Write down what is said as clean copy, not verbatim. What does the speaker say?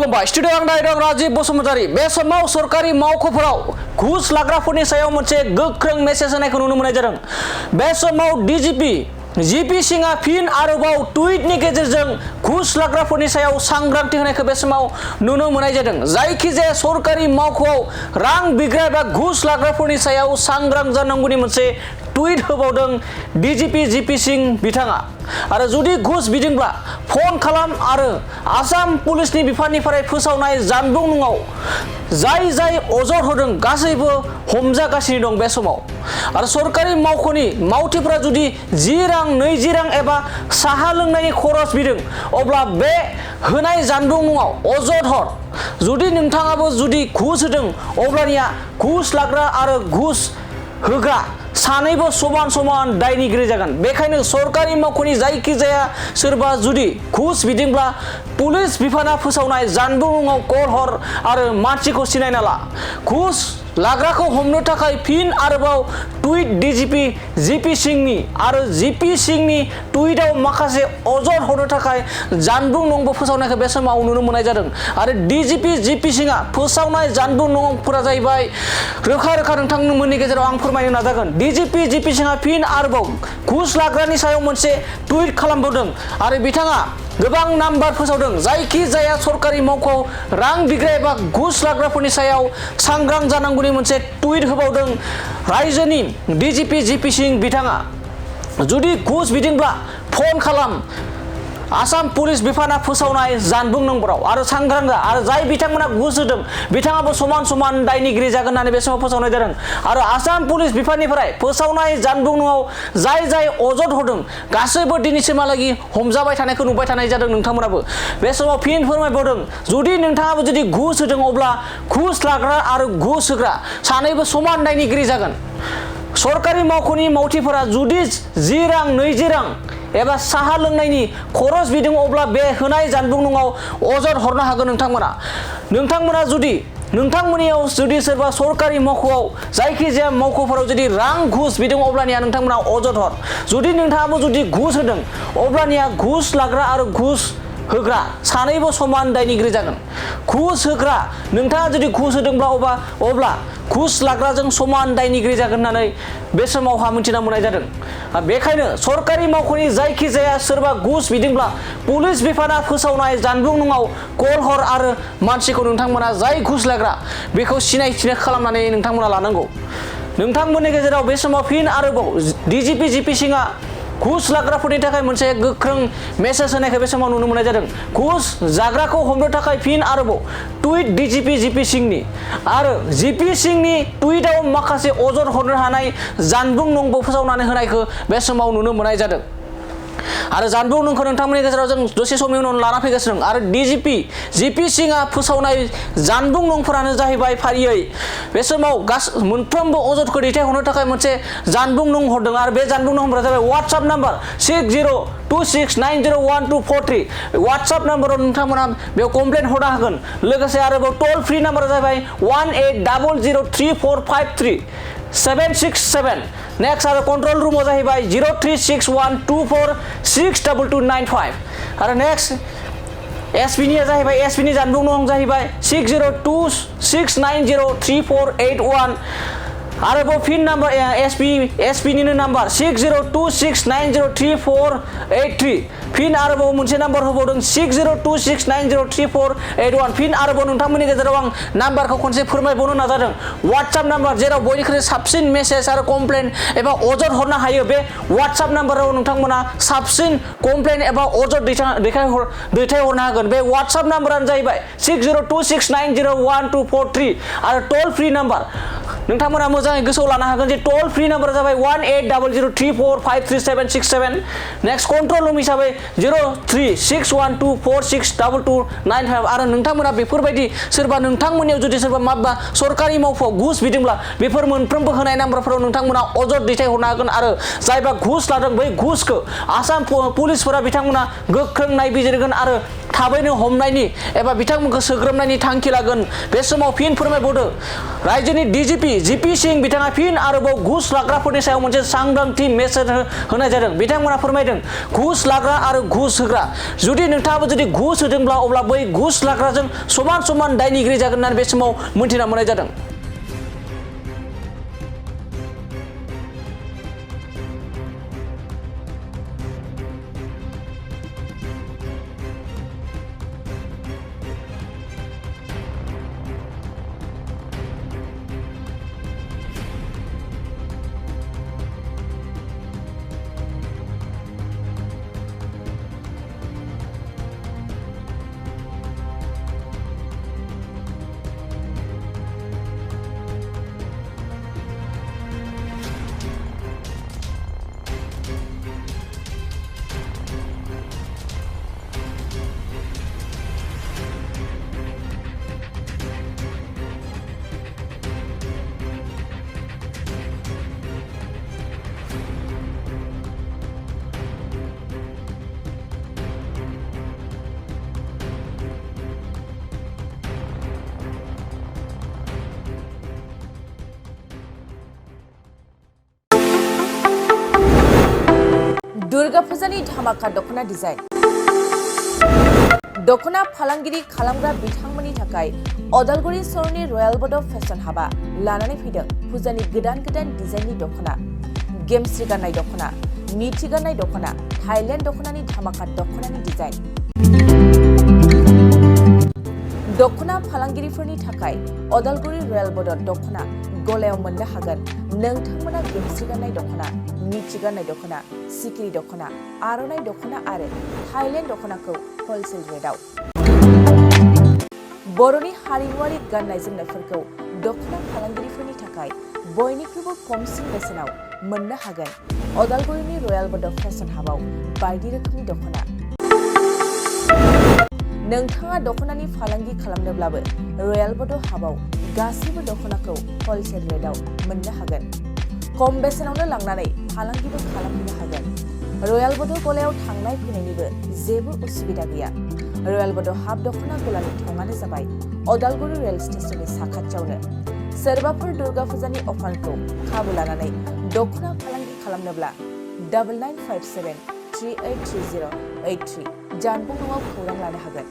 खुलुमबाय स्टुडिअ आं दायदं राजीब बसुमतारी बे समाव सरकारि मावख'फोराव घुस लाग्राफोरनि सायाव मोनसे गोख्रों मेसेज होनायखौ नुनो मोननाय जादों। बे समाव डीजीपी जीपी सिंहआ फिन आरोबाव टुइटनि गेजेरजों घुस लाग्राफोरनि सायाव सांग्रांथि होनायखौ बे समाव नुनो मोननाय जादों। जायखिजाया सरकारि मावख'आव रां बिग्रा एबा घुस लाग्राफोरनि सायाव सांग्रां जानांगौनि मोनसे टुइट होबावदों डीजीपी जीपी सिंह बिथाङा। आरो जुदि घुस बिदोंब्ला फन खालाम आरो आसाम पुलिसनि बिफाननिफ्राय फोसावनाय जानबुं नङाव जाय अजद होदों गासैबो हमजागासिनो दं बे समाव। आरो सरकारि मावख'नि मावथिफोरा जुदि 10 रां 20 रां एबा साहा लोंनायनि खरस बिदों अब्ला बे होनाय जानबुं नङाव अजद हर। जुदि नोंथाङाबो जुदि घुस होदों अब्लानिया घुस लाग्रा आरो घुस होग्रा सानैबो समान समान दायनिगिरि जागोन। बेखायनो सरकारि मावख'नि जायखिजाया सोरबा जुदि घुस बिदोंब्ला पुलिस बिफाना फोसावनाय जानबुं नङाव कल हर आरो मानसिखौ सिनायना ला। घुस लाग्राखौ हमनो थाखाय फिन आरोबाव टुइट डीजीपी जीपी सिंहनि आरो जीपी सिंहनि टुइटआव माखासे अजद होनो थाखाय जानबुं नंबो फोसावनायखौ बे समाव नुनो मोननाय जादों। आरो डीजीपी जीपी सिंहआ फोसावनाय जानबुं नंफोरा जाहैबाय रोखा रोखा नोंथांमोननि गेजेराव आं फोरमायनो नाजागोन। डीजीपी जीपी सिंहआ फिन आरोबाव घुस लाग्रानि सायाव मोनसे टुइट खालामबावदों आरो बिथाङा गोबां नाम्बार फोसावदों। जायखिजाया सरकारि मावख'आव रां बिग्रा एबा घुस लाग्राफोरनि सायाव सांग्रां जानांगौनि मोनसे टुइट होबावदों रायजोनि डीजीपी जीपी सिंह बिथाङा। जुदि घुस बिदोंब्ला फन खालाम आसाम पुलिस बिफाना फोसावनाय जानबुं नम्बराव आरो सांग्रां जा। आरो जाय बिथांमोना घुस होदों बिथाङाबो समान समान दायनिगिरि जागोन होननानै बे समाव फोसावनाय जादों। आरो आसाम पुलिस बिफाननिफ्राय फोसावनाय जानबुं नङाव जाय अजद होदों गासैबो दिनैसिमहालागि हमजाबाय थानायखौ नुबाय थानाय जादों। नोंथांमोनाबो बे समाव फिन फोरमायबावदों जुदि नोंथाङाबो जुदि घुस होदों अब्ला घुस लाग्रा आरो घुस होग्रा सानैबो समान दायनिगिरि जागोन। सरकारि मावख'नि मावथिफोरा जुदि 10 रां 20 रां एबा साहा लोंनायनि खरस बिदों अब्ला बे होनाय जानबुं नङाव अजद हरनो हागोन। नोंथांमोना जुदि नोंथांमोननियाव जुदि सोरबा सरकारि मावख'आव जायखिजाया मावख'फोराव जुदि रां घुस बिदों अब्लानिया नोंथांमोना अजद हर। जुदि नोंथाङाबो जुदि घुस होदों अब्लानिया घुस लाग्रा आरो घुस होग्रा सानैबो समान दायनिगिरि जागोन। घुस होग्रा नोंथाङा जुदि घुस होदोंब्ला अब्ला घुस लाग्राजों समान दायनिगिरि जागोन होननानै बे समावहा मिथिना मोननाय जादों। बेखायनो सरकारि मावख'नि जायखिजाया सोरबा घुस बिदोंब्ला पुलिस बिफाना फोसावनाय जानबुं नङाव कल हर आरो मानसिखौ नोंथांमोना जाय घुस लाग्रा बेखौ सिनायथि खालामनानै नोंथांमोना लानांगौ। नोंथांमोननि गेजेराव बे समाव फिन आरोबाव डीजीपी जीपी सिंहआ घुस लाग्राफोरनि थाखाय मोनसे गोख्रों मेसेज होनायखौ बे समाव नुनो मोननाय जादों। घुस जाग्राखौ हमनो थाखाय फिन आरोबाव टुइट डीजीपी जीपी सिंहनि आरो जीपी सिंहनि टुइटआव माखासे अजद हरनो हानाय जानबुं नंबो फोसावनानै होनायखौ बे समाव नुनो मोननाय जादों। आरो जानबुं नंखौ नोंथांमोननि गेजेराव जों दसे समनि उनाव लाना फैगासिनो दं। आरो डीजीपी जीपी सिंहआ फोसावनाय जानबुं नंफोरानो जाहैबाय फारियै बे समाव मोनफ्रोमबो अजदखौ दैथायहरनो थाखाय मोनसे जानबुं नं हरदों। आरो बे जानबुं नम्बरा जाबाय वाट्सएप नाम्बार 6026901243 वाट्सएप नाम्बाराव नोंथांमोना बेयाव कमप्लेन हरनो हागोन। लोगोसे आरोबाव टल फ्रि नाम्बारा जाबाय 180034536767। नेक्स्ट आरो कन्ट्रोल रुमाव जाहैबाय 036124622295। आरो नेक्स्ट एसपीनिया जाहैबाय एसपीनि जानबुं नं जाहैबाय 6026903481। आरोबाव फिन नाम्बार एसपीनिनो नाम्बार 6026903483। फिन आरोबाव मोनसे नाम्बार होबावदों 6026903481। फिन आरोबाव नोंथांमोननि गेजेराव आं नाम्बारखौ खनसे फोरमायबावनो नाजादों। वाट्सएप नाम्बार जेराव बयनिख्रुइ साबसिन मेसेज आरो कमप्लेन एबा अजद हरनो हायो बे वाट्सएप नाम्बाराव नोंथांमोना साबसिन कमप्लेन एबा अजद दैथायहरनो हागोन। बे वाट्सएप नाम्बारानो जाहैबाय 6026901243। आरो टल फ्रि नाम्बार नोंथांमोना मोजाङै गोसोआव लानो हागोन जे टल फ्रि नाम्बारा जाबाय 180034536767। नेक्स्ट कन्ट्रोल रुम हिसाबै 036124622295। आरो नोंथांमोना बेफोरबायदि सोरबा नोंथांमोननियाव जुदि सोरबा माबा सरकारि मावख'आव घुस बिदोंब्ला बेफोर मोनफ्रोमबो होनाय नाम्बारफोराव नोंथांमोना अजद दैथायहरनो हागोन। आरो जायबा घुस लादों बै घुसखौ आसाम पुलिसफोरा बिथांमोना गोख्रों नायबिजिरगोन आरो थाबैनो हमनायनि एबा बिथांमोनखौ सोग्रोमनायनि थांखि लागोन। बे समाव फिन फोरमायबावदों रायजोनि डीजीपी जिपि सिं बिथाङा फिन आरोबाव घुस लाग्राफोरनि सायाव मोनसे सांग्रांथि मेसेज होनाय जादों। बिथांमोना फोरमायदों घुस लाग्रा आरो घुस होग्रा जुदि नोंथाङाबो जुदि घुस होदोंब्ला अब्ला बै घुस लाग्राजों समान समान दायनिगिरि जागोन होननानै बे समाव मोनथिना मोननाय जादों। दुर्गा फुजानि धामाका दखना डिजाइन दखना फालांगिरि खालामग्रा बिथांमोननि थाखाय अदालगुरि सहरनि रयेल बड' फेशन हाबा लानानै फैदों फुजानि गोदान डिजाइननि दखना गेमस्रि गाननाय दखना मिथि गाननाय दखना थाइलेण्ड दखनानि धामाका दखनानि डिजाइन दखना फालांगिरिफोरनि थाखाय अदालगुरि रयेल बड' दखना गलायाव मोननो हागोन नोंथांमोना गेमस्रि गाननाय दखना मिथि गाननाय दखना सिखिरि दखना आर'नाइ दखना आरो थाइलेण्ड दखनाखौ हलसेल रेटआव बर'नि हारिमुआरि गाननाय जोमनायफोरखौ दखना फालांगिरिफोरनि थाखाय बयनिख्रुइबो खमसिन बेसेनाव मोननो हागोन अदालगुरिनि रयेल बड' फेशन हाबाव बायदि रोखोमनि दखना नोंथाङा दखनानि फालांगि खालामनोब्लाबो रयेल बड' हाबाव गासैबो दखनाखौ हलसेल रेटआव मोननो हागोन खम बेसेनावनो लांनानै फालांगिबो खालामनो हागोन रयेल बड' गलायाव थांनाय फैनायनिबो जेबो उसुबिदा गैया रयेल बड' हाब दखना गलानि थंआनो जाबाय अदालगुरि रेल स्टेशननि साखाथियावनो सोरबाफोर दुर्गा फुजानि अफारखौ खाबु लानानै दखना फालांगि खालामनोब्ला 9957383083 जानबुं नङाव खौरां लानो हागोन।